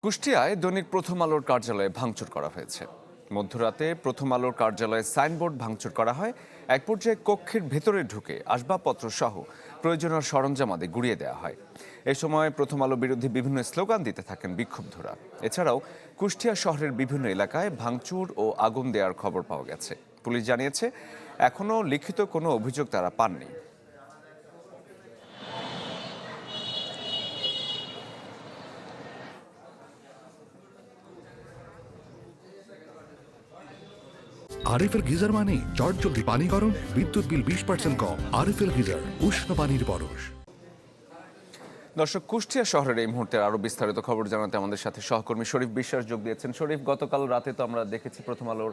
কুষ্টিয়ায় দৈনিক প্রথম আলোর কার্যালয়ে ভাঙচুর করা হয়েছে। মধ্যরাতে প্রথম আলোর কার্যালয়ে সাইনবোর্ড ভাঙচুর করা হয়। এক পর্যায়ে কক্ষের ভেতরে ঢুকে আসবাবপত্র সহ প্রয়োজনীয় সরঞ্জামাদি গুঁড়িয়ে দেওয়া হয়। এ সময় প্রথম আলো বিরোধী বিভিন্ন স্লোগান দিতে থাকেন বিক্ষুব্ধরা। এছাড়াও কুষ্টিয়া শহরের বিভিন্ন এলাকায় ভাঙচুর ও আগুন দেওয়ার খবর পাওয়া গেছে। পুলিশ জানিয়েছে এখনও লিখিত কোনো অভিযোগ তারা পাননি। আরএফএল গিজার মানে চটজলদি পানি গরম, বিদ্যুৎ বিল 20% কম। আরএফএল গিজার, উষ্ণ পানির পরশ। দর্শক, কুষ্টিয়া শহরের এই মুহূর্তে আরো বিস্তারিত খবর জানাতে আমাদের সাথে সহকর্মী শরীফ বিশ্বাস যোগ দিয়েছেন। শরীফ, গতকাল রাতে তো আমরা দেখেছি প্রথম আলোর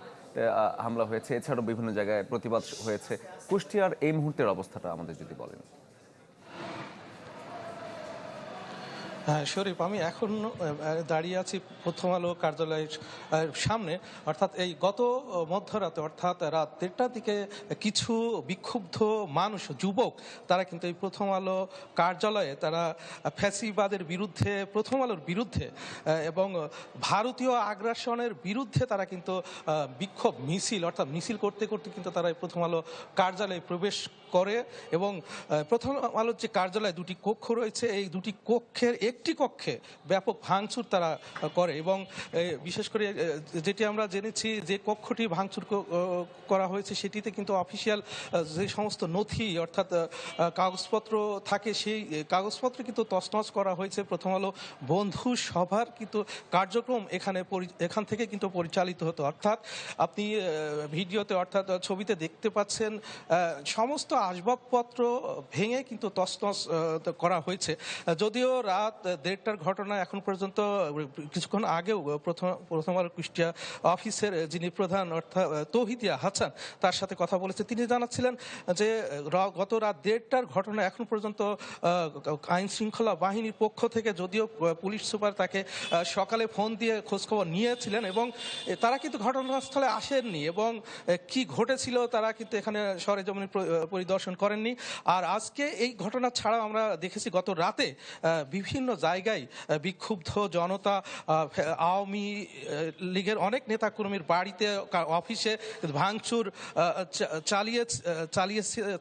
হামলা হয়েছে, এছাড়াও বিভিন্ন জায়গায় প্রতিবাদ হয়েছে। কুষ্টিয়ার এই মুহূর্তের অবস্থাটা আমাদের যদি বলেন। হ্যাঁ শরীফ, আমি এখন দাঁড়িয়ে আছি প্রথম আলো কার্যালয়ের সামনে। অর্থাৎ এই গত মধ্যরাতে অর্থাৎ রাত 1টার দিকে কিছু বিক্ষুব্ধ মানুষ, যুবক, তারা কিন্তু এই প্রথম আলো কার্যালয়ে তারা ফ্যাসিবাদের বিরুদ্ধে, প্রথম আলোর বিরুদ্ধে এবং ভারতীয় আগ্রাসনের বিরুদ্ধে তারা কিন্তু বিক্ষোভ মিছিল, অর্থাৎ মিছিল করতে করতে কিন্তু তারা এই প্রথম আলো কার্যালয়ে প্রবেশ করে। এবং প্রথম আলোর যে কার্যালয়ে দুটি কক্ষ রয়েছে, এই দুটি কক্ষের একটি কক্ষে ব্যাপক ভাঙচুর তারা করে। এবং বিশেষ করে যেটি আমরা জেনেছি, যে কক্ষটি ভাঙচুর করা হয়েছে সেটিতে কিন্তু অফিসিয়াল যে সমস্ত নথি অর্থাৎ কাগজপত্র থাকে, সেই কাগজপত্র কিন্তু তছনছ করা হয়েছে। প্রথম আলো বন্ধু সভার কিন্তু কার্যক্রম এখান থেকে কিন্তু পরিচালিত হতো। অর্থাৎ আপনি ভিডিওতে অর্থাৎ ছবিতে দেখতে পাচ্ছেন সমস্ত আসবাবপত্র ভেঙে কিন্তু তছনছ করা হয়েছে। যদিও রাত 1:30টার ঘটনা, এখন পর্যন্ত কিছুক্ষণ আগেও প্রথম আলো কুষ্টিয়া অফিসের যিনি প্রধান অর্থাৎ তৌহিদিয়া হাসান, তার সাথে কথা বলেছে। তিনি জানাচ্ছিলেন যে গত রাত 1:30টার ঘটনা, এখন পর্যন্ত আইন শৃঙ্খলা বাহিনীর পক্ষ থেকে, যদিও পুলিশ সুপার তাকে সকালে ফোন দিয়ে খোঁজখবর নিয়েছিলেন এবং তারা কিন্তু ঘটনাস্থলে আসেননি এবং কি ঘটেছিল তারা কিন্তু এখানে সরেজমিনে পরিদর্শন করেননি। আর আজকে এই ঘটনা ছাড়াও আমরা দেখেছি গত রাতে বিভিন্ন জায়গায় বিক্ষুব্ধ জনতা আওয়ামী লীগের অনেক নেতাকর্মীর বাড়িতে, অফিসে ভাঙচুর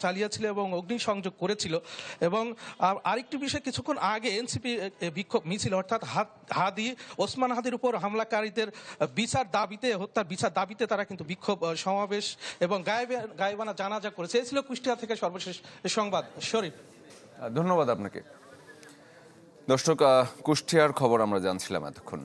চালিয়েছিল এবং অগ্নিসংযোগ করেছিল। এবং আরেকটি বিষয়, কিছুক্ষণ আগে এনসিপি বিক্ষোভ মিছিল অর্থাৎ ওসমান হাদির উপর হামলাকারীদের বিচার দাবিতে, হত্যার বিচার দাবিতে তারা কিন্তু বিক্ষোভ সমাবেশ এবং গায়েবানা জানাজা করেছে। এই ছিল কুষ্টিয়া থেকে সর্বশেষ সংবাদ। শরীফ, ধন্যবাদ আপনাকে। দর্শক, কুষ্টিয়ার খবর আমরা জানছিলাম এতক্ষণ।